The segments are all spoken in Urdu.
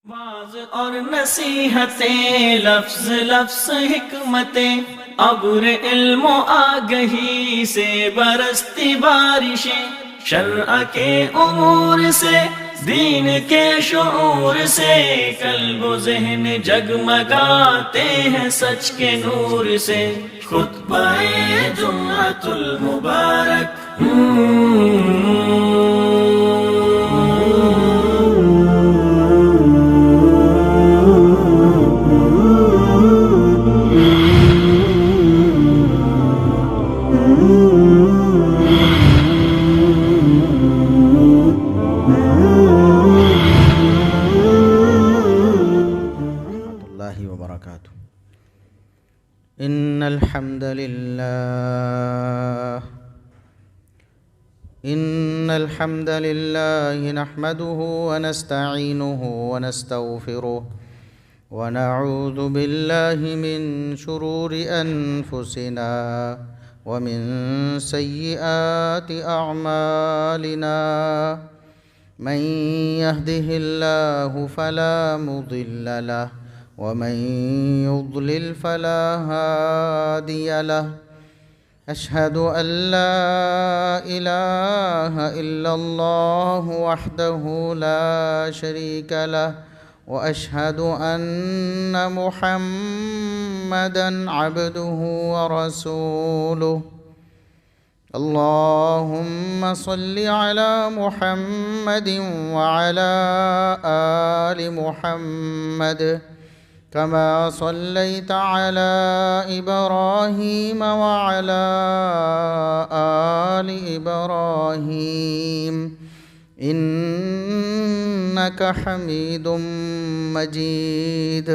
واز اور نصیحتیں، لفظ لفظ حکمتیں، ابر علم و آگہی سے برستی بارشیں، شرع کے امور سے، دین کے شعور سے، قلب و ذہن جگمگاتے ہیں سچ کے نور سے۔ خطبہ جمعۃ المبارک وبركاته. إن الحمد لله نحمده ونستعينه ونستغفره ونعوذ بالله من شرور أنفسنا ومن سيئات أعمالنا، من يهده الله فلا مضل له ومن يضلل فلا هادي له. أشهد أن لا إله إلا الله وحده لا شريك له، وأشهد أن محمدًا عبده ورسوله. اللهم صل على محمد وعلى آل محمد كما صليت على إبراهيم وعلى آل إبراهيم إنك حميد مجيد.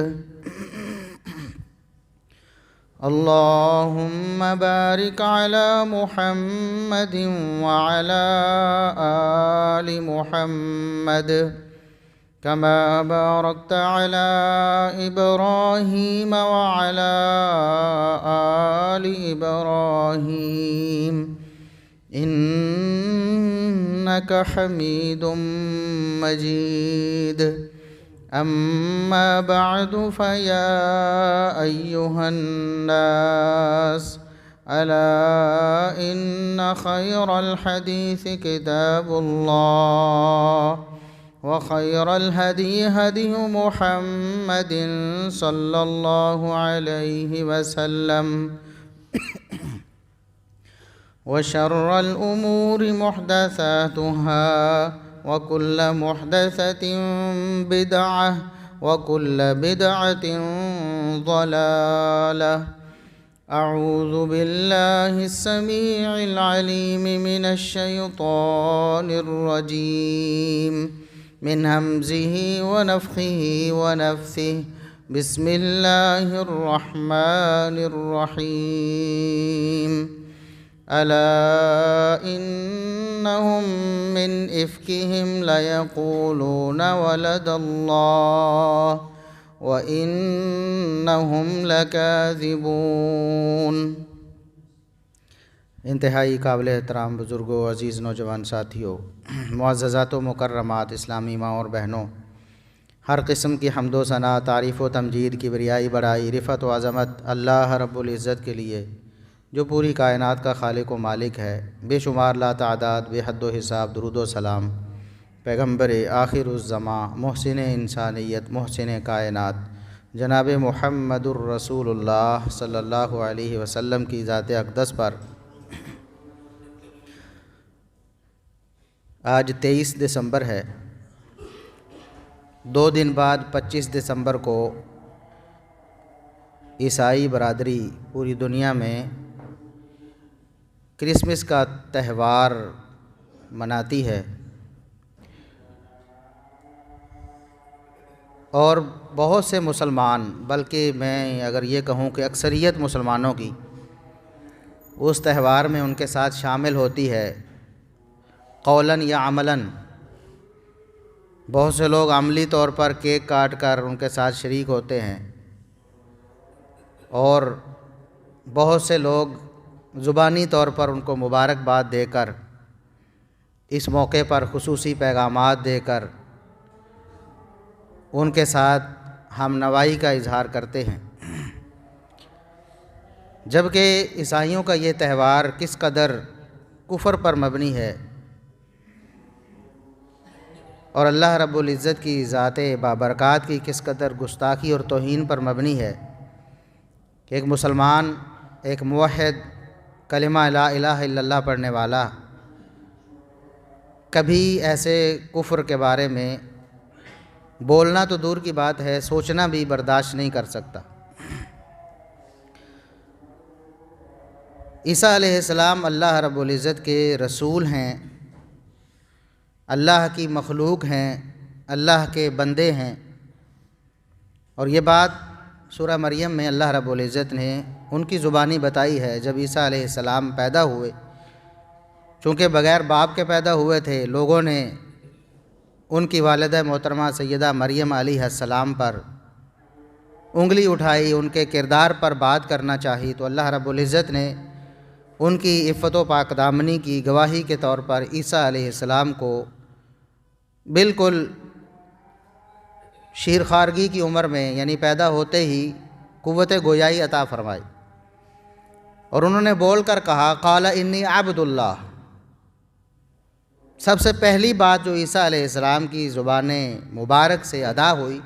اللهم بارك على محمد وعلى آل محمد كما باركت على إبراهيم وعلى آل إبراهيم إنك حميد مجيد. أما بعد، فيا أيها الناس، ألا إن خير الحديث كتاب الله، وخير الهدي هدي محمد صلى الله عليه وسلم، وشر الأمور محدثاتها، وكل محدثة بدعة، وكل بدعة ضلالة. أعوذ بالله السميع العليم من الشيطان الرجيم، من همزه ونفخه ونفثه. بسم الله الرحمن الرحيم. ألا إنهم من إفكهم ليقولون ولد الله وإنهم لكاذبون. انتہائی قابل احترام بزرگوں، عزیز نوجوان ساتھیوں، معززات و مکرمات اسلامی ماں اور بہنوں، ہر قسم کی حمد و ثنا، تعریف و تمجید، کبریائی، بڑائی، رفعت و عظمت اللہ رب العزت کے لیے، جو پوری کائنات کا خالق و مالک ہے. بے شمار لا تعداد، بے حد و حساب درود و سلام پیغمبر آخر الزماں، محسن انسانیت، محسن کائنات، جناب محمد الرسول اللہ صلی اللہ علیہ وسلم کی ذات اقدس پر. آج 23 دسمبر ہے. 2 دن بعد 25 دسمبر کو عیسائی برادری پوری دنیا میں کرسمس کا تہوار مناتی ہے، اور بہت سے مسلمان، بلکہ میں اگر یہ کہوں کہ اکثریت مسلمانوں کی اس تہوار میں ان کے ساتھ شامل ہوتی ہے، قولاً یا عملاً. بہت سے لوگ عملی طور پر کیک کاٹ کر ان کے ساتھ شریک ہوتے ہیں، اور بہت سے لوگ زبانی طور پر ان کو مبارکباد دے کر، اس موقع پر خصوصی پیغامات دے کر ان کے ساتھ ہم نوائی کا اظہار کرتے ہیں، جبکہ عیسائیوں کا یہ تہوار کس قدر کفر پر مبنی ہے اور اللہ رب العزت کی ذات بابرکات کی کس قدر گستاخی اور توہین پر مبنی ہے کہ ایک مسلمان، ایک موحد، کلمہ لا الہ الا اللہ پڑھنے والا کبھی ایسے کفر کے بارے میں بولنا تو دور کی بات ہے، سوچنا بھی برداشت نہیں کر سکتا۔ عیسیٰ علیہ السلام اللہ رب العزت کے رسول ہیں، اللہ کی مخلوق ہیں، اللہ کے بندے ہیں، اور یہ بات سورہ مریم میں اللہ رب العزت نے ان کی زبانی بتائی ہے۔ جب عیسیٰ علیہ السلام پیدا ہوئے، چونکہ بغیر باپ کے پیدا ہوئے تھے، لوگوں نے ان کی والدہ محترمہ سیدہ مریم علیہ السلام پر انگلی اٹھائی، ان کے کردار پر بات کرنا چاہی، تو اللہ رب العزت نے ان کی عفت و پاک دامنی کی گواہی کے طور پر عیسیٰ علیہ السلام کو بالکل شیرخوارگی کی عمر میں، یعنی پیدا ہوتے ہی قوت گویائی عطا فرمائی، اور انہوں نے بول کر کہا قال انی عبد اللہ۔ سب سے پہلی بات جو عیسیٰ علیہ السلام کی زبان مبارک سے ادا ہوئی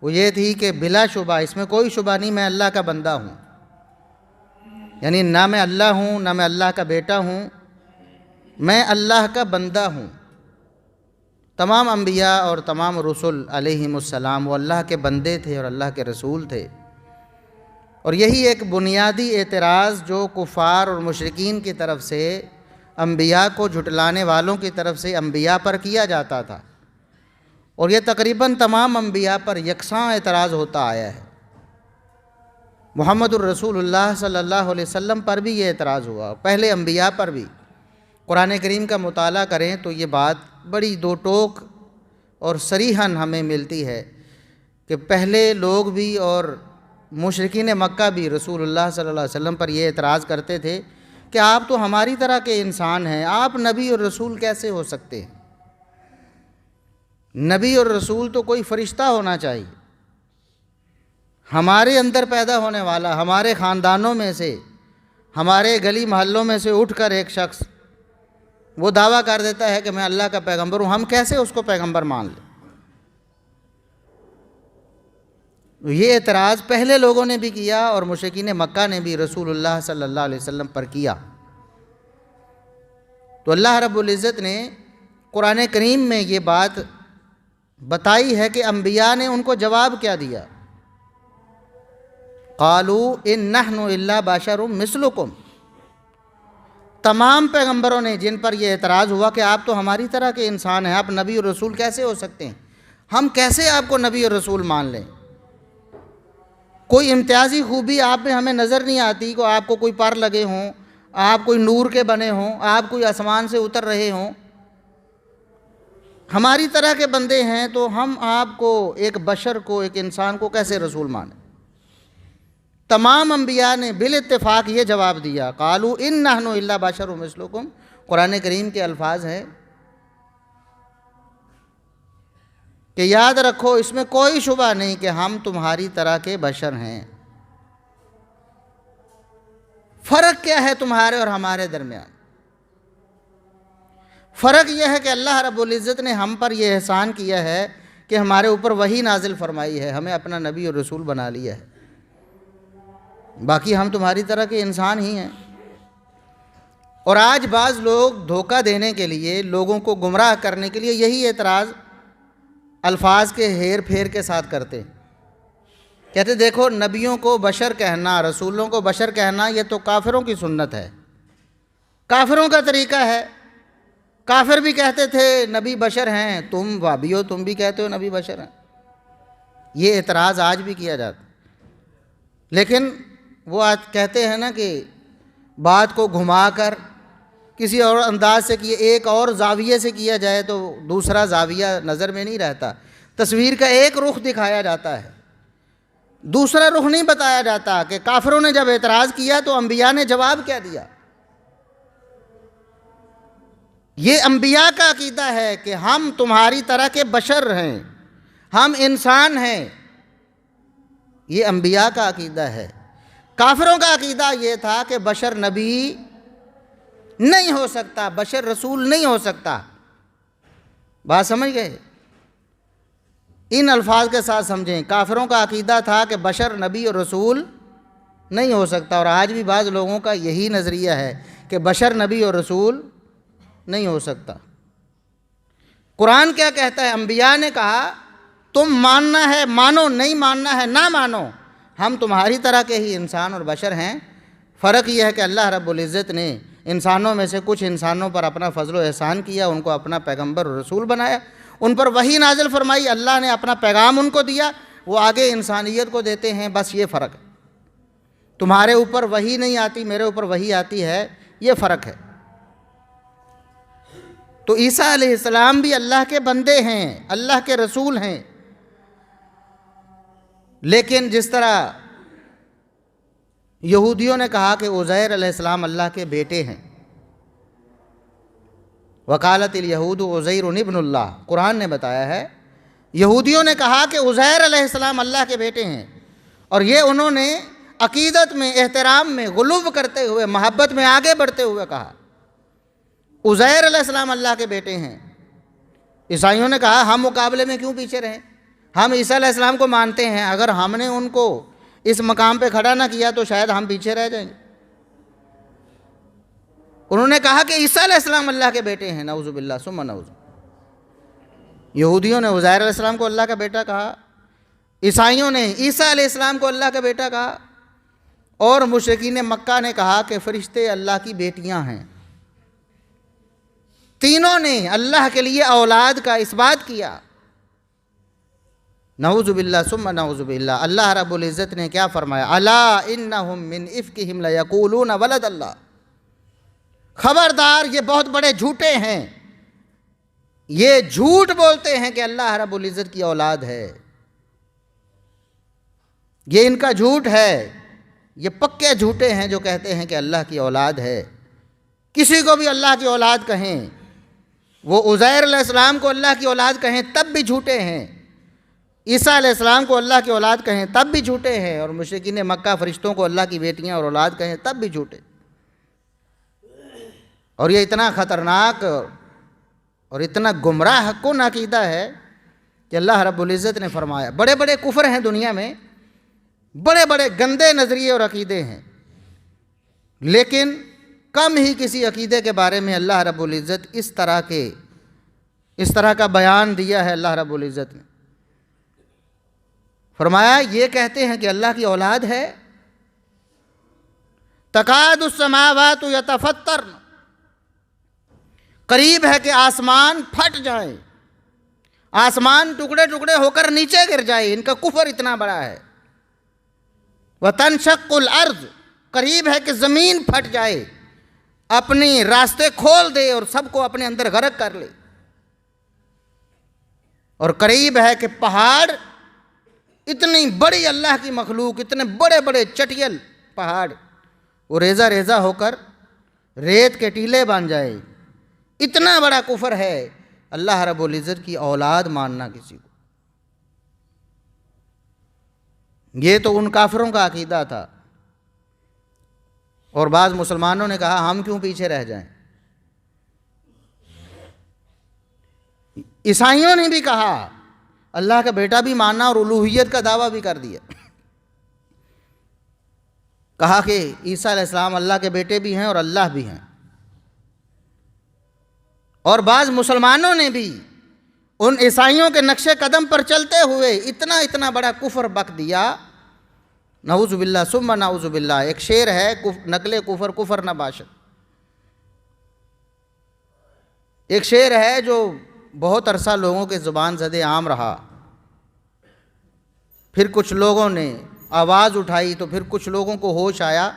وہ یہ تھی کہ بلا شبہ، اس میں کوئی شبہ نہیں، میں اللہ کا بندہ ہوں، یعنی نہ میں اللہ ہوں نہ میں اللہ کا بیٹا ہوں، میں اللہ کا بندہ ہوں۔ تمام انبیاء اور تمام رسول علیہم السلام وہ اللہ کے بندے تھے اور اللہ کے رسول تھے، اور یہی ایک بنیادی اعتراض جو کفار اور مشرکین کی طرف سے، انبیاء کو جھٹلانے والوں کی طرف سے انبیاء پر کیا جاتا تھا، اور یہ تقریباً تمام انبیاء پر یکساں اعتراض ہوتا آیا ہے۔ محمد الرسول اللہ صلی اللہ علیہ وسلم پر بھی یہ اعتراض ہوا، پہلے انبیاء پر بھی۔ قرآن کریم کا مطالعہ کریں تو یہ بات بڑی دو ٹوک اور صریحاً ہمیں ملتی ہے کہ پہلے لوگ بھی اور مشرکین مکہ بھی رسول اللہ صلی اللہ علیہ وسلم پر یہ اعتراض کرتے تھے کہ آپ تو ہماری طرح کے انسان ہیں، آپ نبی اور رسول کیسے ہو سکتے ہیں؟ نبی اور رسول تو کوئی فرشتہ ہونا چاہیے، ہمارے اندر پیدا ہونے والا، ہمارے خاندانوں میں سے، ہمارے گلی محلوں میں سے اٹھ کر ایک شخص وہ دعویٰ کر دیتا ہے کہ میں اللہ کا پیغمبر ہوں، ہم کیسے اس کو پیغمبر مان لیں؟ یہ اعتراض پہلے لوگوں نے بھی کیا اور مشرکین مکہ نے بھی رسول اللہ صلی اللہ علیہ وسلم پر کیا۔ تو اللہ رب العزت نے قرآن کریم میں یہ بات بتائی ہے کہ انبیاء نے ان کو جواب کیا دیا، قالوا ان نحن الا بشر مثلکم۔ تمام پیغمبروں نے جن پر یہ اعتراض ہوا کہ آپ تو ہماری طرح کے انسان ہیں، آپ نبی اور رسول کیسے ہو سکتے ہیں، ہم کیسے آپ کو نبی اور رسول مان لیں، کوئی امتیازی خوبی آپ میں ہمیں نظر نہیں آتی، کہ آپ کو کوئی پر لگے ہوں، آپ کوئی نور کے بنے ہوں، آپ کوئی آسمان سے اتر رہے ہوں، ہماری طرح کے بندے ہیں، تو ہم آپ کو، ایک بشر کو، ایک انسان کو کیسے رسول مانیں؟ تمام انبیاء نے بالاتفاق یہ جواب دیا، قالوا ان نحن الا بشر مثلکم۔ قرآن کریم کے الفاظ ہیں کہ یاد رکھو اس میں کوئی شبہ نہیں کہ ہم تمہاری طرح کے بشر ہیں۔ فرق کیا ہے تمہارے اور ہمارے درمیان؟ فرق یہ ہے کہ اللہ رب العزت نے ہم پر یہ احسان کیا ہے کہ ہمارے اوپر وحی نازل فرمائی ہے، ہمیں اپنا نبی اور رسول بنا لیا ہے، باقی ہم تمہاری طرح کے انسان ہی ہیں۔ اور آج بعض لوگ دھوکہ دینے کے لیے، لوگوں کو گمراہ کرنے کے لیے یہی اعتراض الفاظ کے ہیر پھیر کے ساتھ کرتے، کہتے دیکھو نبیوں کو بشر کہنا، رسولوں کو بشر کہنا، یہ تو کافروں کی سنت ہے، کافروں کا طریقہ ہے، کافر بھی کہتے تھے نبی بشر ہیں، تم وابیو تم بھی کہتے ہو نبی بشر ہیں۔ یہ اعتراض آج بھی کیا جاتا، لیکن وہ کہتے ہیں نا کہ بات کو گھما کر کسی اور انداز سے کیے، ایک اور زاویے سے کیا جائے تو دوسرا زاویہ نظر میں نہیں رہتا، تصویر کا ایک رخ دکھایا جاتا ہے، دوسرا رخ نہیں بتایا جاتا کہ کافروں نے جب اعتراض کیا تو انبیاء نے جواب کیا دیا۔ یہ انبیاء کا عقیدہ ہے کہ ہم تمہاری طرح کے بشر ہیں، ہم انسان ہیں، یہ انبیاء کا عقیدہ ہے۔ کافروں کا عقیدہ یہ تھا کہ بشر نبی نہیں ہو سکتا، بشر رسول نہیں ہو سکتا۔ بات سمجھ گئے؟ ان الفاظ کے ساتھ سمجھیں، کافروں کا عقیدہ تھا کہ بشر نبی اور رسول نہیں ہو سکتا، اور آج بھی بعض لوگوں کا یہی نظریہ ہے کہ بشر نبی اور رسول نہیں ہو سکتا۔ قرآن کیا کہتا ہے؟ انبیاء نے کہا تم ماننا ہے مانو، نہیں ماننا ہے نہ مانو، ہم تمہاری طرح کے ہی انسان اور بشر ہیں۔ فرق یہ ہے کہ اللہ رب العزت نے انسانوں میں سے کچھ انسانوں پر اپنا فضل و احسان کیا، ان کو اپنا پیغمبر اور رسول بنایا، ان پر وحی نازل فرمائی، اللہ نے اپنا پیغام ان کو دیا، وہ آگے انسانیت کو دیتے ہیں، بس یہ فرق ہے۔ تمہارے اوپر وحی نہیں آتی، میرے اوپر وحی آتی ہے، یہ فرق ہے۔ تو عیسیٰ علیہ السلام بھی اللہ کے بندے ہیں، اللہ کے رسول ہیں، لیکن جس طرح یہودیوں نے کہا کہ عزیر علیہ السلام اللہ کے بیٹے ہیں، وقالت الیہود عزیر ابن اللہ، قرآن نے بتایا ہے یہودیوں نے کہا کہ عزیر علیہ السلام اللہ کے بیٹے ہیں، اور یہ انہوں نے عقیدت میں، احترام میں غلو کرتے ہوئے، محبت میں آگے بڑھتے ہوئے کہا عزیر علیہ السلام اللہ کے بیٹے ہیں۔ عیسائیوں نے کہا ہم مقابلے میں کیوں پیچھے رہیں، ہم عیسیٰ علیہ السلام کو مانتے ہیں، اگر ہم نے ان کو اس مقام پہ کھڑا نہ کیا تو شاید ہم پیچھے رہ جائیں گے۔ انہوں نے کہا کہ عیسیٰ علیہ السلام اللہ کے بیٹے ہیں، نعوذ باللہ ثم نعوذ۔ یہودیوں نے عزیر علیہ السلام کو اللہ کا بیٹا کہا، عیسائیوں نے عیسیٰ علیہ السلام کو اللہ کا بیٹا کہا، اور مشرکین مکہ نے کہا کہ فرشتے اللہ کی بیٹیاں ہیں۔ تینوں نے اللہ کے لیے اولاد کا اثبات کیا، نعوذ باللہ ثم نعوذ باللہ۔ اللہ رب العزت نے کیا فرمایا؟ الا انہم من افکہم لیقولون ولد اللہ، خبردار یہ بہت بڑے جھوٹے ہیں، یہ جھوٹ بولتے ہیں کہ اللہ رب العزت کی اولاد ہے، یہ ان کا جھوٹ ہے، یہ پکے جھوٹے ہیں جو کہتے ہیں کہ اللہ کی اولاد ہے۔ کسی کو بھی اللہ کی اولاد کہیں، وہ عزیر علیہ السلام کو اللہ کی اولاد کہیں تب بھی جھوٹے ہیں، عیسیٰ علیہ السلام کو اللہ کی اولاد کہیں تب بھی جھوٹے ہیں، اور مشرکین مکہ فرشتوں کو اللہ کی بیٹیاں اور اولاد کہیں تب بھی جھوٹے۔ اور یہ اتنا خطرناک اور اتنا گمراہ کن عقیدہ ہے کہ اللہ رب العزت نے فرمایا، بڑے بڑے کفر ہیں دنیا میں، بڑے بڑے گندے نظریے اور عقیدے ہیں، لیکن کم ہی کسی عقیدے کے بارے میں اللہ رب العزت اس طرح کا بیان دیا ہے۔ اللہ رب العزت نے فرمایا یہ کہتے ہیں کہ اللہ کی اولاد ہے، تکاد السماوات یتفطرن، قریب ہے کہ آسمان پھٹ جائیں، آسمان ٹکڑے ٹکڑے ہو کر نیچے گر جائے، ان کا کفر اتنا بڑا ہے۔ وتنشق الارض، قریب ہے کہ زمین پھٹ جائے، اپنی راستے کھول دے اور سب کو اپنے اندر غرق کر لے، اور قریب ہے کہ پہاڑ، اتنی بڑی اللہ کی مخلوق، اتنے بڑے بڑے چٹیل پہاڑ، وہ ریزہ ریزہ ہو کر ریت کے ٹیلے بن جائے۔ اتنا بڑا کفر ہے اللہ رب العزت کی اولاد ماننا کسی کو۔ یہ تو ان کافروں کا عقیدہ تھا، اور بعض مسلمانوں نے کہا ہم کیوں پیچھے رہ جائیں۔ عیسائیوں نے بھی کہا، اللہ کا بیٹا بھی ماننا اور الوہیت کا دعویٰ بھی کر دیا، کہا کہ عیسیٰ علیہ السلام اللہ کے بیٹے بھی ہیں اور اللہ بھی ہیں۔ اور بعض مسلمانوں نے بھی ان عیسائیوں کے نقش قدم پر چلتے ہوئے اتنا بڑا کفر بک دیا، نعوذ باللہ ثم نعوذ باللہ۔ ایک شعر ہے، نقل کفر کفر نہ باشد، ایک شعر ہے جو بہت عرصہ لوگوں کے زبان زدِ عام رہا، پھر کچھ لوگوں نے آواز اٹھائی تو پھر کچھ لوگوں کو ہوش آیا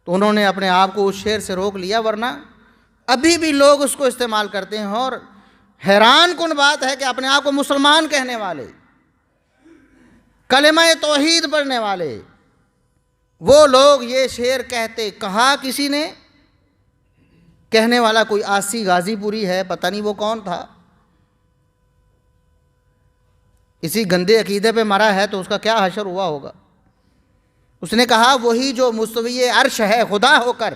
تو انہوں نے اپنے آپ کو اس شعر سے روک لیا، ورنہ ابھی بھی لوگ اس کو استعمال کرتے ہیں۔ اور حیران کن بات ہے کہ اپنے آپ کو مسلمان کہنے والے، کلمہ توحید پڑھنے والے، وہ لوگ یہ شعر کہتے، کہا کسی نے، کہنے والا کوئی آسی غازی پوری ہے، پتہ نہیں وہ کون تھا، اسی گندے عقیدے پہ مرا ہے تو اس کا کیا حشر ہوا ہوگا؟ اس نے کہا وہی جو مستوی عرش ہے خدا ہو کر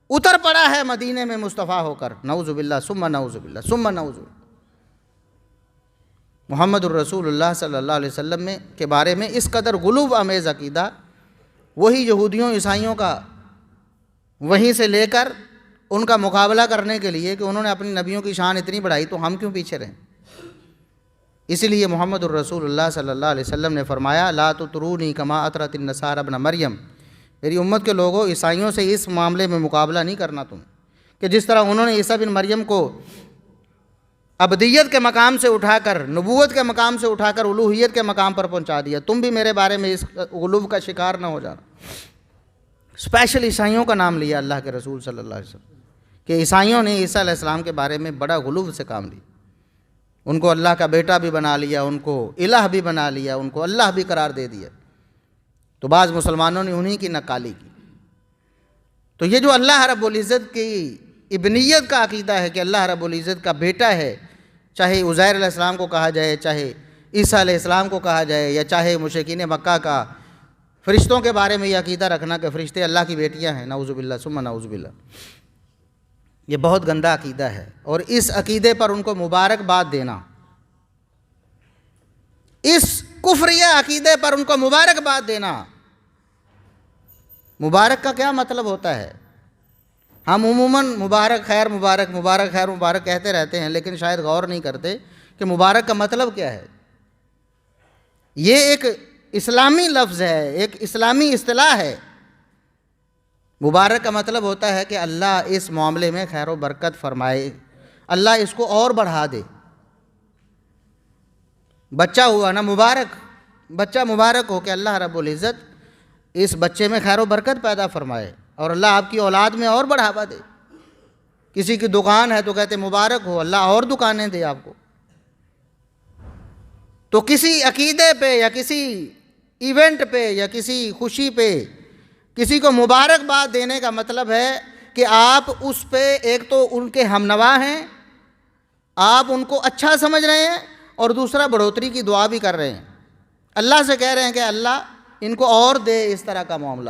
اتر پڑا ہے مدینے میں مصطفیٰ ہو کر، نعوذ باللہ ثم نعوذ باللہ ثم نعوذ باللہ۔ محمد الرسول اللہ صلی اللہ علیہ وسلم کے بارے میں اس قدر غلو آمیز عقیدہ وہی یہودیوں عیسائیوں کا وہیں سے لے کر ان کا مقابلہ کرنے کے لیے کہ انہوں نے اپنی نبیوں کی شان اتنی بڑھائی تو ہم کیوں پیچھے رہیں؟ اس لیے محمد الرسول اللہ صلی اللہ علیہ وسلم نے فرمایا لا تطرونی کما اطرت النصارى ابن مریم، میری امت کے لوگوں عیسائیوں سے اس معاملے میں مقابلہ نہیں کرنا تم کہ جس طرح انہوں نے عیسیٰ بن مریم کو عبدیت کے مقام سے اٹھا کر نبوت کے مقام سے اٹھا کر الوہیت کے مقام پر پہنچا دیا، تم بھی میرے بارے میں اس غلو کا شکار نہ ہو جانا۔ اسپیشل عیسائیوں کا نام لیا اللہ کے رسول صلی اللہ علیہ وسلم کہ عیسائیوں نے عیسیٰ علیہ السلام کے بارے میں بڑا غلو سے کام لیا، ان کو اللہ کا بیٹا بھی بنا لیا، ان کو الہ بھی بنا لیا، ان کو اللہ بھی قرار دے دیا۔ تو بعض مسلمانوں نے انہی کی نقالی کی۔ تو یہ جو اللہ رب العزت کی ابنیت کا عقیدہ ہے کہ اللہ رب العزت کا بیٹا ہے، چاہے عزیر علیہ السلام کو کہا جائے، چاہے عیسیٰ علیہ السلام کو کہا جائے، یا چاہے مشرکین مکہ کا فرشتوں کے بارے میں یہ عقیدہ رکھنا کہ فرشتے اللہ کی بیٹیاں ہیں، نعوذ باللہ ثم نعوذ باللہ، یہ بہت گندا عقیدہ ہے۔ اور اس عقیدے پر ان کو مبارکباد دینا، اس کفریہ عقیدے پر ان کو مبارکباد دینا، مبارک کا کیا مطلب ہوتا ہے؟ ہم عموماً مبارک خیر مبارک مبارک خیر مبارک کہتے رہتے ہیں، لیکن شاید غور نہیں کرتے کہ مبارک کا مطلب کیا ہے۔ یہ ایک اسلامی لفظ ہے، ایک اسلامی اصطلاح ہے۔ مبارک کا مطلب ہوتا ہے کہ اللہ اس معاملے میں خیر و برکت فرمائے، اللہ اس کو اور بڑھا دے۔ بچہ ہوا نا مبارک، بچہ مبارک ہو کہ اللہ رب العزت اس بچے میں خیر و برکت پیدا فرمائے اور اللہ آپ کی اولاد میں اور بڑھاوا دے۔ کسی کی دکان ہے تو کہتے مبارک ہو، اللہ اور دکانیں دے آپ کو۔ تو کسی عقیدے پہ یا کسی ایونٹ پہ یا کسی خوشی پہ کسی کو مبارکباد دینے کا مطلب ہے کہ آپ اس پہ ایک تو ان کے ہمنوا ہیں، آپ ان کو اچھا سمجھ رہے ہیں، اور دوسرا بڑھوتری کی دعا بھی کر رہے ہیں، اللہ سے کہہ رہے ہیں کہ اللہ ان کو اور دے اس طرح کا معاملہ۔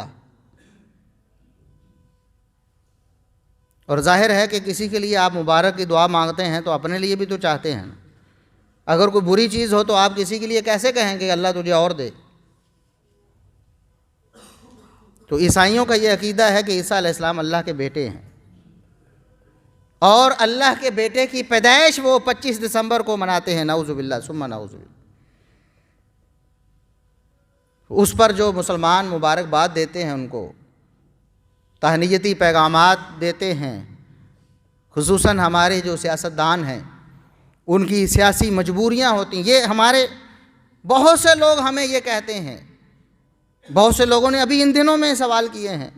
اور ظاہر ہے کہ کسی کے لیے آپ مبارک کی دعا مانگتے ہیں تو اپنے لیے بھی تو چاہتے ہیں۔ اگر کوئی بری چیز ہو تو آپ کسی کے لیے کیسے کہیں کہ اللہ تجھے اور دے؟ تو عیسائیوں کا یہ عقیدہ ہے کہ عیسیٰ علیہ السلام اللہ کے بیٹے ہیں، اور اللہ کے بیٹے کی پیدائش وہ 25 دسمبر کو مناتے ہیں، نعوذ باللہ ثم نعوذ باللہ۔ اس پر جو مسلمان مبارکباد دیتے ہیں، ان کو تہنیتی پیغامات دیتے ہیں، خصوصاً ہمارے جو سیاستدان ہیں ان کی سیاسی مجبوریاں ہوتی ہیں۔ یہ ہمارے بہت سے لوگ ہمیں یہ کہتے ہیں، بہت سے لوگوں نے ابھی ان دنوں میں سوال کیے ہیں،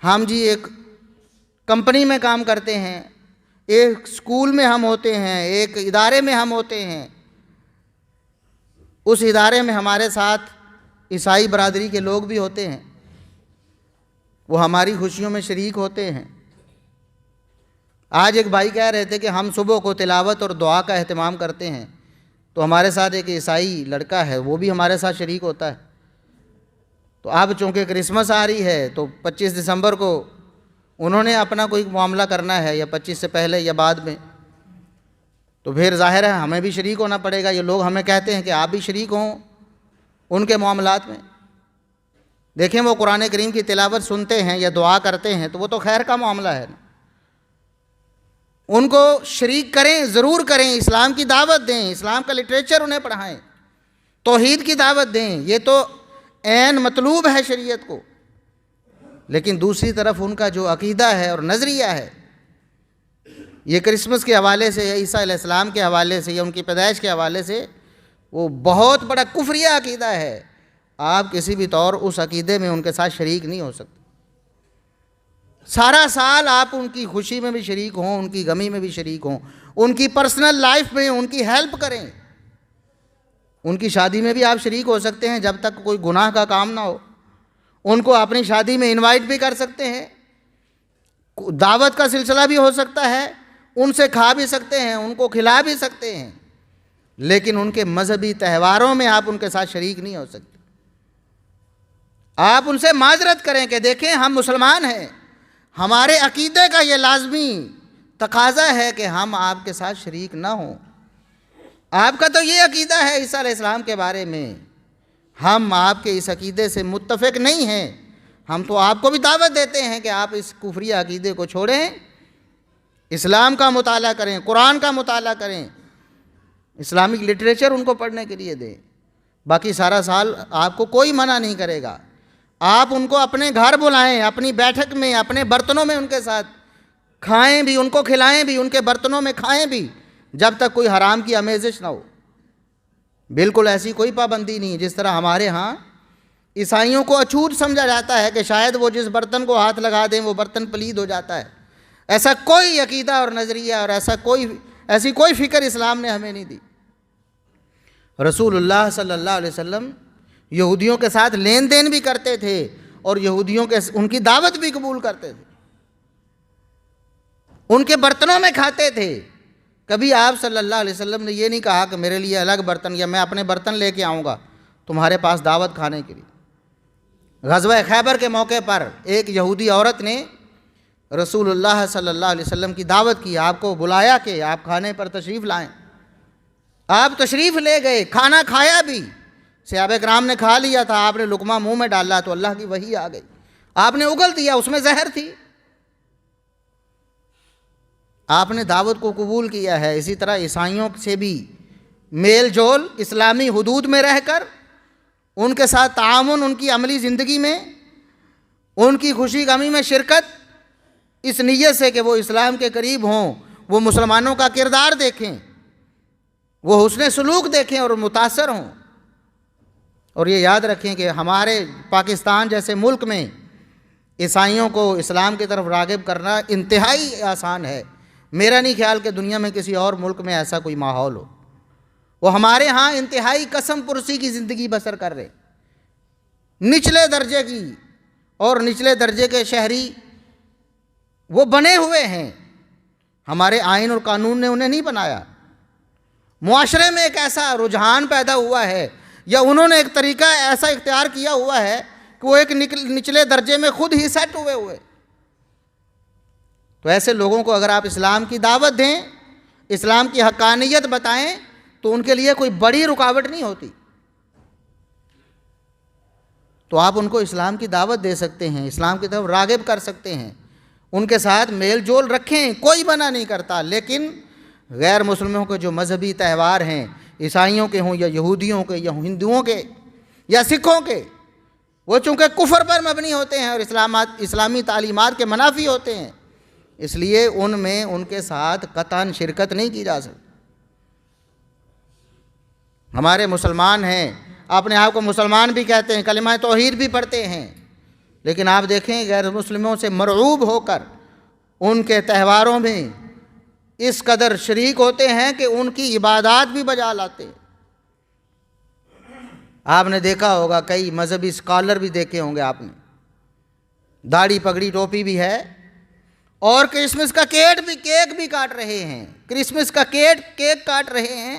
ہم جی ایک کمپنی میں کام کرتے ہیں، ایک اسکول میں ہم ہوتے ہیں، ایک ادارے میں ہم ہوتے ہیں، اس ادارے میں ہمارے ساتھ عیسائی برادری کے لوگ بھی ہوتے ہیں، وہ ہماری خوشیوں میں شریک ہوتے ہیں۔ آج ایک بھائی کہہ رہے تھے کہ ہم صبح کو تلاوت اور دعا کا اہتمام کرتے ہیں، تو ہمارے ساتھ ایک عیسائی لڑکا ہے، وہ بھی ہمارے ساتھ شریک ہوتا ہے۔ تو اب چونکہ کرسمس آ رہی ہے تو 25 دسمبر کو انہوں نے اپنا کوئی معاملہ کرنا ہے، یا 25 سے پہلے یا بعد میں، تو پھر ظاہر ہے ہمیں بھی شریک ہونا پڑے گا۔ یہ لوگ ہمیں کہتے ہیں کہ آپ بھی شریک ہوں ان کے معاملات میں۔ دیکھیں وہ قرآن کریم کی تلاوت سنتے ہیں یا دعا کرتے ہیں تو وہ تو خیر کا معاملہ ہے نا، ان کو شریک کریں، ضرور کریں، اسلام کی دعوت دیں، اسلام کا لٹریچر انہیں پڑھائیں، توحید کی دعوت دیں، یہ تو عین مطلوب ہے شریعت کو۔ لیکن دوسری طرف ان کا جو عقیدہ ہے اور نظریہ ہے، یہ کرسمس کے حوالے سے یا عیسیٰ علیہ السلام کے حوالے سے یا ان کی پیدائش کے حوالے سے، وہ بہت بڑا کفریہ عقیدہ ہے۔ آپ کسی بھی طور اس عقیدے میں ان کے ساتھ شریک نہیں ہو سکتے۔ سارا سال آپ ان کی خوشی میں بھی شریک ہوں، ان کی غمی میں بھی شریک ہوں، ان کی پرسنل لائف میں ان کی ہیلپ کریں، ان کی شادی میں بھی آپ شریک ہو سکتے ہیں جب تک کوئی گناہ کا کام نہ ہو۔ ان کو اپنی شادی میں انوائٹ بھی کر سکتے ہیں، دعوت کا سلسلہ بھی ہو سکتا ہے، ان سے کھا بھی سکتے ہیں، ان کو کھلا بھی سکتے ہیں، لیکن ان کے مذہبی تہواروں میں آپ ان کے ساتھ شریک نہیں ہو سکتے۔ آپ ان سے معذرت کریں کہ دیکھیں ہم مسلمان ہیں، ہمارے عقیدے کا یہ لازمی تقاضا ہے کہ ہم آپ کے ساتھ شریک نہ ہوں۔ آپ کا تو یہ عقیدہ ہے عیسیٰ علیہ السلام کے بارے میں، ہم آپ کے اس عقیدے سے متفق نہیں ہیں، ہم تو آپ کو بھی دعوت دیتے ہیں کہ آپ اس کفری عقیدے کو چھوڑیں، اسلام کا مطالعہ کریں، قرآن کا مطالعہ کریں، اسلامک لٹریچر ان کو پڑھنے کے لیے دیں۔ باقی سارا سال آپ کو کوئی منع نہیں کرے گا، آپ ان کو اپنے گھر بلائیں، اپنی بیٹھک میں، اپنے برتنوں میں ان کے ساتھ کھائیں بھی، ان کو کھلائیں بھی، ان کے برتنوں میں کھائیں بھی، جب تک کوئی حرام کی آمیزش نہ ہو۔ بالکل ایسی کوئی پابندی نہیں، جس طرح ہمارے ہاں عیسائیوں کو اچھوت سمجھا جاتا ہے کہ شاید وہ جس برتن کو ہاتھ لگا دیں وہ برتن پلید ہو جاتا ہے۔ ایسا کوئی عقیدہ اور نظریہ اور ایسی کوئی فکر اسلام نے ہمیں نہیں دی۔ رسول اللہ صلی اللہ علیہ وسلم یہودیوں کے ساتھ لین دین بھی کرتے تھے اور یہودیوں کے ان کی دعوت بھی قبول کرتے تھے، ان کے برتنوں میں کھاتے تھے۔ کبھی آپ صلی اللہ علیہ وسلم نے یہ نہیں کہا کہ میرے لیے الگ برتن یا میں اپنے برتن لے کے آؤں گا تمہارے پاس دعوت کھانے کے لیے۔ غزوہ خیبر کے موقع پر ایک یہودی عورت نے رسول اللہ صلی اللہ علیہ وسلم کی دعوت کی، آپ کو بلایا کہ آپ کھانے پر تشریف لائیں۔ آپ تشریف لے گئے، کھانا کھایا بھی، صحابہ کرام نے کھا لیا تھا، آپ نے لقمہ منہ میں ڈالا تو اللہ کی وحی آ گئی، آپ نے اگل دیا، اس میں زہر تھی۔ آپ نے دعوت کو قبول کیا ہے۔ اسی طرح عیسائیوں سے بھی میل جول، اسلامی حدود میں رہ کر ان کے ساتھ تعاون، ان کی عملی زندگی میں ان کی خوشی غمی میں شرکت، اس نیت سے کہ وہ اسلام کے قریب ہوں، وہ مسلمانوں کا کردار دیکھیں، وہ حسن سلوک دیکھیں اور متاثر ہوں۔ اور یہ یاد رکھیں کہ ہمارے پاکستان جیسے ملک میں عیسائیوں کو اسلام کی طرف راغب کرنا انتہائی آسان ہے۔ میرا نہیں خیال کہ دنیا میں کسی اور ملک میں ایسا کوئی ماحول ہو۔ وہ ہمارے ہاں انتہائی قسم پرسی کی زندگی بسر کر رہے، نچلے درجے کی، اور نچلے درجے کے شہری وہ بنے ہوئے ہیں، ہمارے آئین اور قانون نے انہیں نہیں بنایا۔ معاشرے میں ایک ایسا رجحان پیدا ہوا ہے یا انہوں نے ایک طریقہ ایسا اختیار کیا ہوا ہے کہ وہ ایک نچلے درجے میں خود ہی سیٹ ہوئے۔ تو ایسے لوگوں کو اگر آپ اسلام کی دعوت دیں، اسلام کی حقانیت بتائیں تو ان کے لیے کوئی بڑی رکاوٹ نہیں ہوتی، تو آپ ان کو اسلام کی دعوت دے سکتے ہیں، اسلام کی طرف راغب کر سکتے ہیں، ان کے ساتھ میل جول رکھیں، کوئی منع نہیں کرتا۔ لیکن غیر مسلموں کے جو مذہبی تہوار ہیں، عیسائیوں کے ہوں یا یہودیوں کے یا ہندوؤں کے یا سکھوں کے، وہ چونکہ کفر پر مبنی ہوتے ہیں اور اسلامی تعلیمات کے منافی ہوتے ہیں، اس لیے ان میں ان کے ساتھ قطعاً شرکت نہیں کی جا سکتی۔ ہمارے مسلمان ہیں، اپنے آپ کو مسلمان بھی کہتے ہیں، کلمہ توحید بھی پڑھتے ہیں، لیکن آپ دیکھیں غیر مسلموں سے مرعوب ہو کر ان کے تہواروں میں اس قدر شریک ہوتے ہیں کہ ان کی عبادات بھی بجا لاتے ہیں۔ آپ نے دیکھا ہوگا، کئی مذہبی اسکالر بھی دیکھے ہوں گے آپ نے، داڑھی پگڑی ٹوپی بھی ہے اور کرسمس کا کیک بھی کاٹ رہے ہیں، کرسمس کا کیک کاٹ رہے ہیں۔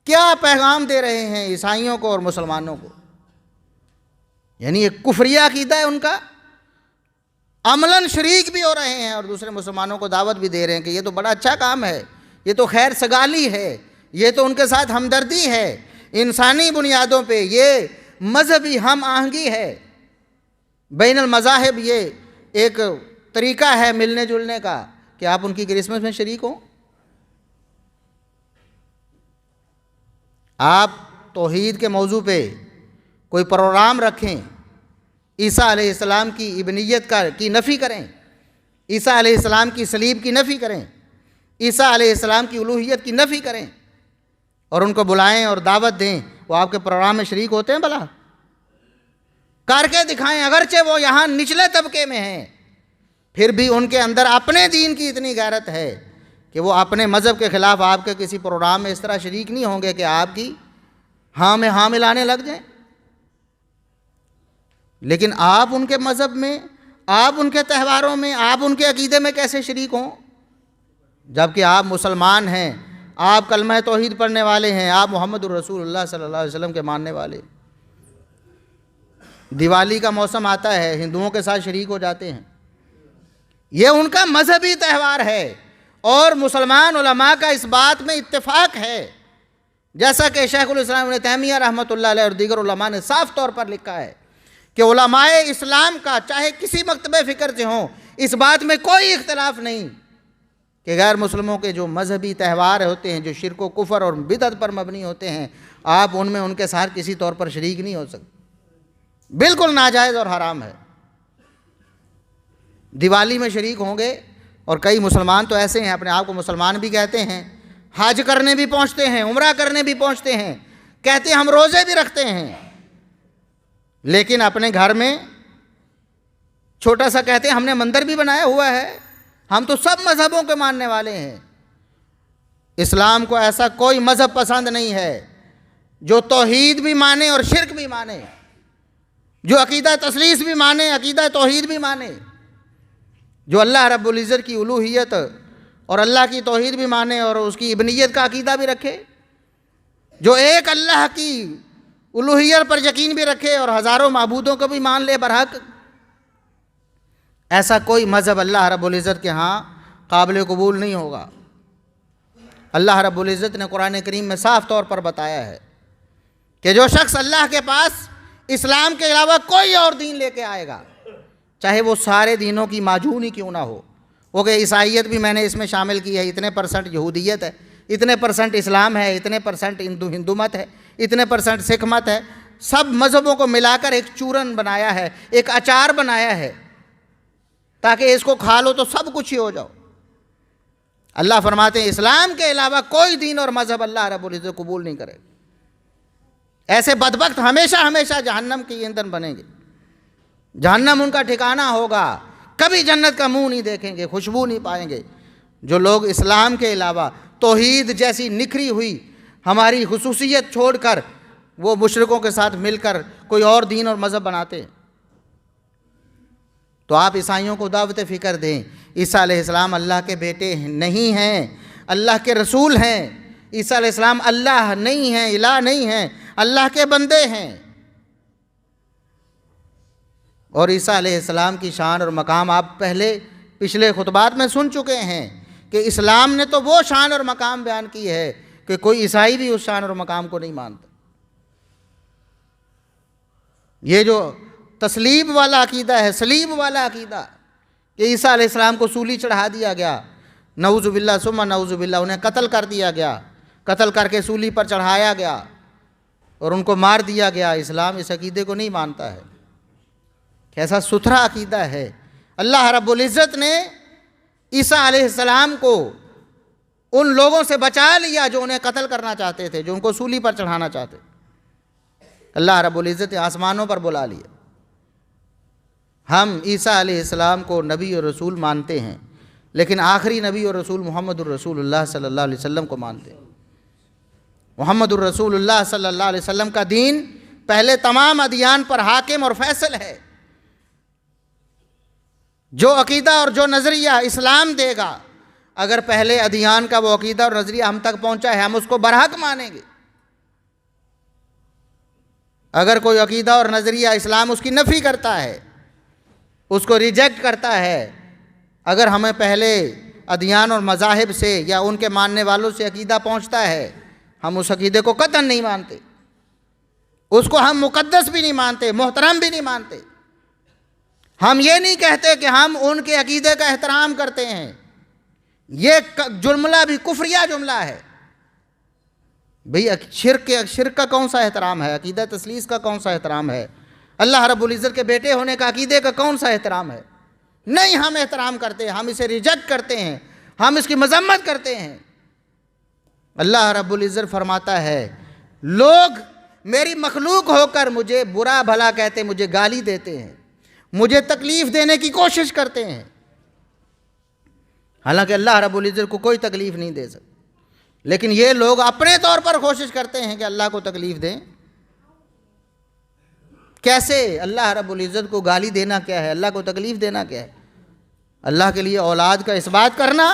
کیا پیغام دے رہے ہیں عیسائیوں کو اور مسلمانوں کو؟ یعنی ایک کفریہ عقیدہ ہے ان کا، عملاً شریک بھی ہو رہے ہیں اور دوسرے مسلمانوں کو دعوت بھی دے رہے ہیں کہ یہ تو بڑا اچھا کام ہے، یہ تو خیر سگالی ہے، یہ تو ان کے ساتھ ہمدردی ہے، انسانی بنیادوں پہ یہ مذہبی ہم آہنگی ہے، بین المذاہب یہ ایک طریقہ ہے ملنے جلنے کا کہ آپ ان کی کرسمس میں شریک ہوں۔ آپ توحید کے موضوع پہ کوئی پروگرام رکھیں، عیسیٰ علیہ السلام کی ابنیت کی نفی کریں، عیسیٰ علیہ السلام کی صلیب کی نفی کریں، عیسیٰ علیہ السلام کی الوہیت کی نفی کریں اور ان کو بلائیں اور دعوت دیں، وہ آپ کے پروگرام میں شریک ہوتے ہیں؟ بھلا کر کے دکھائیں، اگرچہ وہ یہاں نچلے طبقے میں ہیں، پھر بھی ان کے اندر اپنے دین کی اتنی غیرت ہے کہ وہ اپنے مذہب کے خلاف آپ کے کسی پروگرام میں اس طرح شریک نہیں ہوں گے کہ آپ کی ہاں میں ہاں ملانے لگ جائیں۔ لیکن آپ ان کے مذہب میں، آپ ان کے تہواروں میں، آپ ان کے عقیدے میں کیسے شریک ہوں؟ جبکہ آپ مسلمان ہیں، آپ کلمہ توحید پڑھنے والے ہیں، آپ محمد الرسول اللہ صلی اللہ علیہ وسلم کے ماننے والے۔ دیوالی کا موسم آتا ہے، ہندوؤں کے ساتھ شریک ہو جاتے ہیں، یہ ان کا مذہبی تہوار ہے، اور مسلمان علماء کا اس بات میں اتفاق ہے، جیسا کہ شیخ الاسلام ابن تیمیہ رحمۃ اللہ علیہ اور دیگر علماء نے صاف طور پر لکھا ہے کہ علماء اسلام کا چاہے کسی مکتبہ فکر سے ہوں، اس بات میں کوئی اختلاف نہیں کہ غیر مسلموں کے جو مذہبی تہوار ہوتے ہیں، جو شرک و کفر اور بدعت پر مبنی ہوتے ہیں، آپ ان میں ان کے ساتھ کسی طور پر شریک نہیں ہو سکتے، بالکل ناجائز اور حرام ہے۔ دیوالی میں شریک ہوں گے، اور کئی مسلمان تو ایسے ہیں اپنے آپ کو مسلمان بھی کہتے ہیں، حج کرنے بھی پہنچتے ہیں، عمرہ کرنے بھی پہنچتے ہیں، کہتے ہیں ہم روزے بھی رکھتے ہیں، لیکن اپنے گھر میں چھوٹا سا کہتے ہیں ہم نے مندر بھی بنایا ہوا ہے، ہم تو سب مذہبوں کے ماننے والے ہیں۔ اسلام کو ایسا کوئی مذہب پسند نہیں ہے جو توحید بھی مانے اور شرک بھی مانے، جو عقیدہ تثلیث بھی مانے، عقیدہ توحید بھی مانے، جو اللہ رب العزت کی الوہیت اور اللہ کی توحید بھی مانے اور اس کی ابنیت کا عقیدہ بھی رکھے، جو ایک اللہ کی الوہیت پر یقین بھی رکھے اور ہزاروں معبودوں کو بھی مان لے برحق۔ ایسا کوئی مذہب اللہ رب العزت کے ہاں قابل قبول نہیں ہوگا۔ اللہ رب العزت نے قرآن کریم میں صاف طور پر بتایا ہے کہ جو شخص اللہ کے پاس اسلام کے علاوہ کوئی اور دین لے کے آئے گا، چاہے وہ سارے دینوں کی ماجون ہی کیوں نہ ہو، وہ کہ عیسائیت بھی میں نے اس میں شامل کی ہے، اتنے % یہودیت ہے، اتنے % اسلام ہے، اتنے % ہندو مت ہے، اتنے % سکھ مت ہے، سب مذہبوں کو ملا کر ایک چورن بنایا ہے، ایک اچار بنایا ہے تاکہ اس کو کھا لو تو سب کچھ ہی ہو جاؤ۔ اللہ فرماتے ہیں اسلام کے علاوہ کوئی دین اور مذہب اللہ رب العزت قبول نہیں کرے۔ ایسے بدبخت ہمیشہ ہمیشہ جہنم کے ایندھن بنیں گے، جہنم ان کا ٹھکانہ ہوگا، کبھی جنت کا منہ نہیں دیکھیں گے، خوشبو نہیں پائیں گے۔ جو لوگ اسلام کے علاوہ توحید جیسی نکھری ہوئی ہماری خصوصیت چھوڑ کر وہ مشرکوں کے ساتھ مل کر کوئی اور دین اور مذہب بناتے ہیں، تو آپ عیسائیوں کو دعوت فکر دیں، عیسیٰ علیہ السلام اللہ کے بیٹے نہیں ہیں، اللہ کے رسول ہیں۔ عیسیٰ علیہ السلام اللہ نہیں ہیں، الہ نہیں ہیں، اللہ کے بندے ہیں۔ اور عیسیٰ علیہ السلام کی شان اور مقام آپ پچھلے خطبات میں سن چکے ہیں کہ اسلام نے تو وہ شان اور مقام بیان کی ہے کہ کوئی عیسائی بھی اس شان اور مقام کو نہیں مانتا۔ یہ جو تسلیب والا عقیدہ ہے، سلیب والا عقیدہ کہ عیسیٰ علیہ السلام کو سولی چڑھا دیا گیا، نعوذ باللہ ثم نعوذ باللہ، انہیں قتل کر دیا گیا، قتل کر کے سولی پر چڑھایا گیا اور ان کو مار دیا گیا، اسلام اس عقیدے کو نہیں مانتا ہے۔ کیسا ستھرا عقیدہ ہے۔ اللہ رب العزت نے عیسیٰ علیہ السلام کو ان لوگوں سے بچا لیا جو انہیں قتل کرنا چاہتے تھے، جو ان کو سولی پر چڑھانا چاہتے تھے۔ اللہ رب العزت نے آسمانوں پر بلا لیا۔ ہم عیسیٰ علیہ السلام کو نبی اور رسول مانتے ہیں، لیکن آخری نبی اور رسول محمد الرسول اللہ صلی اللہ علیہ وسلم کو مانتے ہیں۔ محمد الرسول اللہ صلی اللہ علیہ وسلم کا دین پہلے تمام ادیان پر حاکم اور فیصل ہے۔ جو عقیدہ اور جو نظریہ اسلام دے گا، اگر پہلے ادیان کا وہ عقیدہ اور نظریہ ہم تک پہنچا ہے، ہم اس کو برحق مانیں گے۔ اگر کوئی عقیدہ اور نظریہ اسلام اس کی نفی کرتا ہے، اس کو ریجیکٹ کرتا ہے، اگر ہمیں پہلے ادیان اور مذاہب سے یا ان کے ماننے والوں سے عقیدہ پہنچتا ہے، ہم اس عقیدے کو قطعاً نہیں مانتے، اس کو ہم مقدس بھی نہیں مانتے، محترم بھی نہیں مانتے۔ ہم یہ نہیں کہتے کہ ہم ان کے عقیدے کا احترام کرتے ہیں، یہ جملہ بھی کفریہ جملہ ہے۔ بھئی شرک کا کون سا احترام ہے؟ عقیدہ تثلیث کا کون سا احترام ہے؟ اللہ رب العزت کے بیٹے ہونے کا عقیدے کا کون سا احترام ہے؟ نہیں، ہم احترام کرتے ہیں، ہم اسے ریجیکٹ کرتے ہیں، ہم اس کی مذمت کرتے ہیں۔ اللہ رب العزت فرماتا ہے لوگ میری مخلوق ہو کر مجھے برا بھلا کہتے، مجھے گالی دیتے ہیں، مجھے تکلیف دینے کی کوشش کرتے ہیں، حالانکہ اللہ رب العزت کو کوئی تکلیف نہیں دے سکتے، لیکن یہ لوگ اپنے طور پر کوشش کرتے ہیں کہ اللہ کو تکلیف دیں۔ کیسے؟ اللہ رب العزت کو گالی دینا کیا ہے؟ اللہ کو تکلیف دینا کیا ہے؟ اللہ کے لیے اولاد کا اس بات کرنا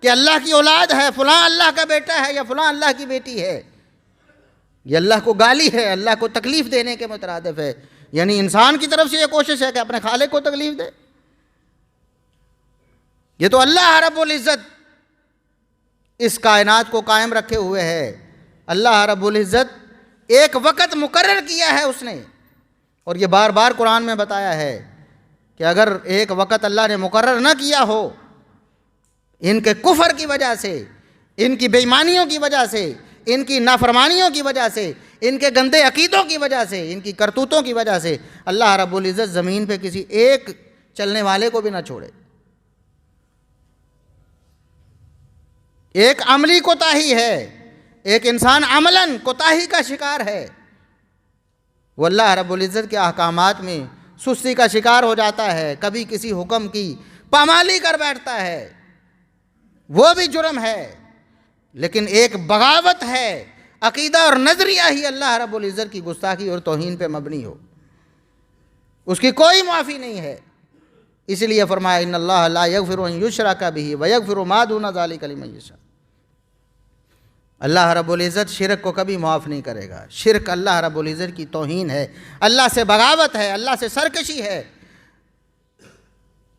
کہ اللہ کی اولاد ہے، فلاں اللہ کا بیٹا ہے یا فلاں اللہ کی بیٹی ہے، یہ اللہ کو گالی ہے، اللہ کو تکلیف دینے کے مترادف ہے. یعنی انسان کی طرف سے یہ کوشش ہے کہ اپنے خالق کو تکلیف دے. یہ تو اللہ رب العزت اس کائنات کو قائم رکھے ہوئے ہے. اللہ رب العزت ایک وقت مقرر کیا ہے اس نے، اور یہ بار بار قرآن میں بتایا ہے کہ اگر ایک وقت اللہ نے مقرر نہ کیا ہو، ان کے کفر کی وجہ سے، ان کی بے ایمانیوں کی وجہ سے، ان کی نافرمانیوں کی وجہ سے، ان کے گندے عقیدوں کی وجہ سے، ان کی کرتوتوں کی وجہ سے اللہ رب العزت زمین پہ کسی ایک چلنے والے کو بھی نہ چھوڑے. ایک عملی کوتاہی ہے، ایک انسان عملاً کوتاہی کا شکار ہے، وہ اللہ رب العزت کے احکامات میں سستی کا شکار ہو جاتا ہے، کبھی کسی حکم کی پامالی کر بیٹھتا ہے، وہ بھی جرم ہے. لیکن ایک بغاوت ہے، عقیدہ اور نظریہ ہی اللہ رب العزت کی گستاخی اور توہین پہ مبنی ہو، اس کی کوئی معافی نہیں ہے. اس لیے فرمایا ان اللہ لا یغفر ان یشرک بہ ویغفر ما دون ذلک لمن یشاء. اللہ رب العزت شرک کو کبھی معاف نہیں کرے گا. شرک اللہ رب العزت کی توہین ہے، اللہ سے بغاوت ہے، اللہ سے سرکشی ہے،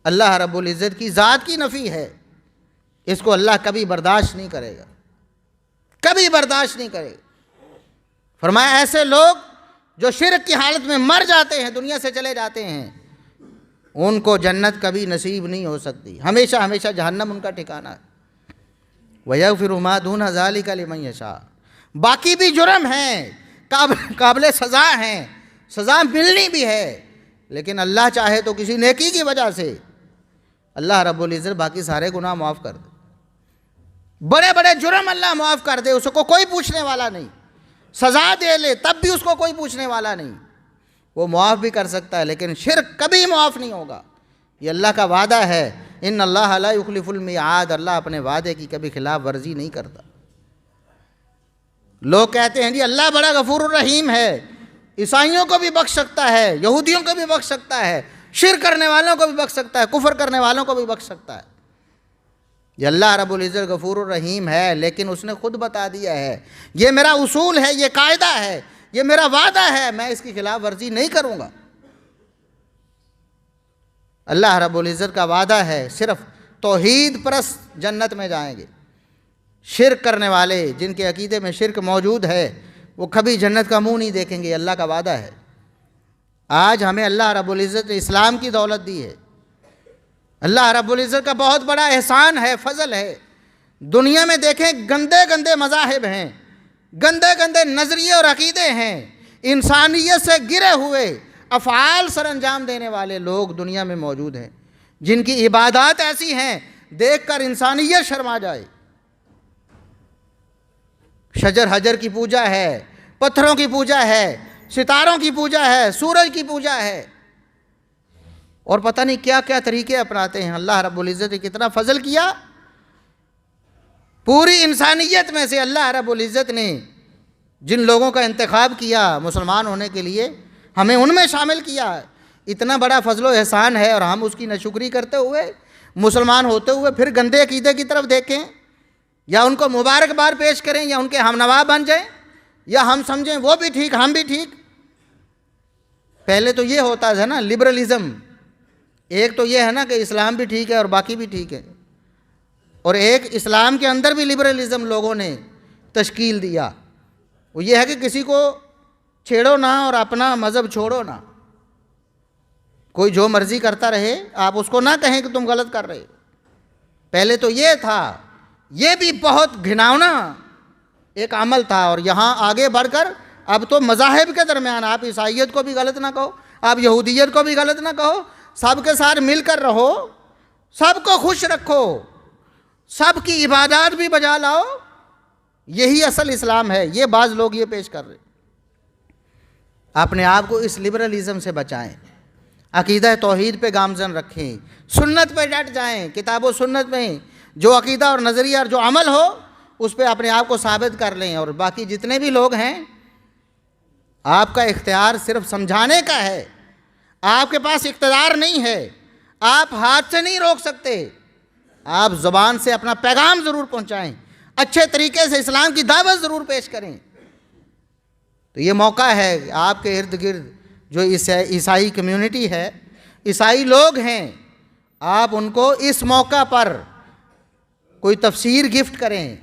اللہ رب العزت کی ذات کی نفی ہے. اس کو اللہ کبھی برداشت نہیں کرے گا، کبھی برداشت نہیں کرے گا. فرمایا ایسے لوگ جو شرک کی حالت میں مر جاتے ہیں، دنیا سے چلے جاتے ہیں، ان کو جنت کبھی نصیب نہیں ہو سکتی، ہمیشہ ہمیشہ جہنم ان کا ٹھکانہ ہے. وَيَغْفِرُ مَا دُونَ ذَلِكَ لِمَن يَشَاءُ. باقی بھی جرم ہیں، قابل سزا ہیں، سزا ملنی بھی ہے، لیکن اللہ چاہے تو کسی نیکی کی وجہ سے اللہ رب العزت باقی سارے گناہ معاف کر دے. بڑے بڑے جرم اللہ معاف کر دے، اس کو کوئی پوچھنے والا نہیں. سزا دے لے تب بھی اس کو کوئی پوچھنے والا نہیں، وہ معاف بھی کر سکتا ہے، لیکن شرک کبھی معاف نہیں ہوگا. یہ اللہ کا وعدہ ہے، ان اللہ لا یخلف المیعاد. اللہ اپنے وعدے کی کبھی خلاف ورزی نہیں کرتا. لوگ کہتے ہیں جی اللہ بڑا غفور الرحیم ہے، عیسائیوں کو بھی بخش سکتا ہے، یہودیوں کو بھی بخش سکتا ہے، شرک کرنے والوں کو بھی بخش سکتا ہے، کفر کرنے والوں کو بھی بخش سکتا ہے. یہ اللہ رب العزت غفور الرحیم ہے، لیکن اس نے خود بتا دیا ہے یہ میرا اصول ہے، یہ قاعدہ ہے، یہ میرا وعدہ ہے، میں اس کی خلاف ورزی نہیں کروں گا. اللہ رب العزت کا وعدہ ہے صرف توحید پرست جنت میں جائیں گے. شرک کرنے والے جن کے عقیدے میں شرک موجود ہے وہ کبھی جنت کا منہ نہیں دیکھیں گے. اللہ کا وعدہ ہے. آج ہمیں اللہ رب العزت نے اسلام کی دولت دی ہے. اللہ رب العزت کا بہت بڑا احسان ہے، فضل ہے. دنیا میں دیکھیں گندے گندے مذاہب ہیں، گندے گندے نظریے اور عقیدے ہیں، انسانیت سے گرے ہوئے افعال سر انجام دینے والے لوگ دنیا میں موجود ہیں، جن کی عبادات ایسی ہیں دیکھ کر انسانیت شرما جائے. شجر حجر کی پوجا ہے، پتھروں کی پوجا ہے، ستاروں کی پوجا ہے، سورج کی پوجا ہے، اور پتہ نہیں کیا کیا طریقے اپناتے ہیں. اللہ رب العزت نے کتنا فضل کیا. پوری انسانیت میں سے اللہ رب العزت نے جن لوگوں کا انتخاب کیا مسلمان ہونے کے لیے، ہمیں ان میں شامل کیا. اتنا بڑا فضل و احسان ہے، اور ہم اس کی ناشکری کرتے ہوئے مسلمان ہوتے ہوئے پھر گندے عقیدے کی طرف دیکھیں، یا ان کو مبارکباد پیش کریں، یا ان کے ہم نوا بن جائیں، یا ہم سمجھیں وہ بھی ٹھیک ہم بھی ٹھیک. پہلے تو یہ ہوتا تھا نا لبرلزم. ایک تو یہ ہے نا کہ اسلام بھی ٹھیک ہے اور باقی بھی ٹھیک ہے، اور ایک اسلام کے اندر بھی لبرلزم لوگوں نے تشکیل دیا. وہ یہ ہے کہ کسی کو چھیڑو نہ اور اپنا مذہب چھوڑو نہ. کوئی جو مرضی کرتا رہے، آپ اس کو نہ کہیں کہ تم غلط کر رہے. پہلے تو یہ تھا. یہ بھی بہت گھناؤنا ایک عمل تھا. اور یہاں آگے بڑھ کر اب تو مذاہب کے درمیان آپ عیسائیت کو بھی غلط نہ کہو، آپ یہودیت کو بھی غلط نہ کہو، سب کے ساتھ مل کر رہو، سب کو خوش رکھو، سب کی عبادات بھی بجا لاؤ. یہی اصل اسلام ہے. یہ بعض لوگ یہ پیش کر رہے. اپنے آپ کو اس لبرلزم سے بچائیں، عقیدہ توحید پہ گامزن رکھیں، سنت پہ ڈٹ جائیں. کتاب و سنت میں جو عقیدہ اور نظریہ اور جو عمل ہو اس پہ اپنے آپ کو ثابت کر لیں. اور باقی جتنے بھی لوگ ہیں، آپ کا اختیار صرف سمجھانے کا ہے. آپ کے پاس اقتدار نہیں ہے، آپ ہاتھ سے نہیں روک سکتے. آپ زبان سے اپنا پیغام ضرور پہنچائیں، اچھے طریقے سے اسلام کی دعوت ضرور پیش کریں۔ تو یہ موقع ہے آپ کے ارد گرد جو عیسائی کمیونٹی ہے، عیسائی لوگ ہیں، آپ ان کو اس موقع پر کوئی تفسیر گفٹ کریں،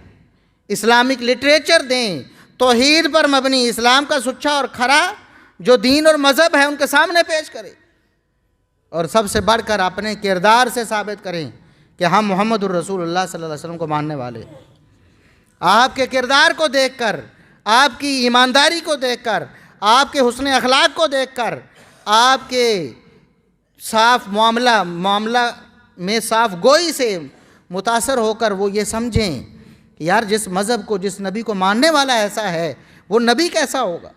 اسلامک لٹریچر دیں، توحید پر مبنی اسلام کا سچا اور کھرا جو دین اور مذہب ہے ان کے سامنے پیش کریں، اور سب سے بڑھ کر اپنے کردار سے ثابت کریں کہ ہم محمد الرسول اللہ صلی اللہ علیہ وسلم کو ماننے والے۔ آپ کے کردار کو دیکھ کر، آپ کی ایمانداری کو دیکھ کر، آپ کے حسن اخلاق کو دیکھ کر، آپ کے صاف معاملہ میں صاف گوئی سے متاثر ہو کر وہ یہ سمجھیں کہ یار جس مذہب کو، جس نبی کو ماننے والا ایسا ہے، وہ نبی کیسا ہوگا۔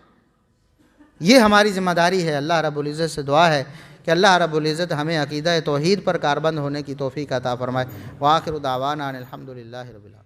یہ ہماری ذمہ داری ہے۔ اللہ رب العزت سے دعا ہے کہ اللہ رب العزت ہمیں عقیدہ توحید پر کاربند ہونے کی توفیق عطا فرمائے۔ وآخر دعوانا ان الحمد للہ رب العالمین۔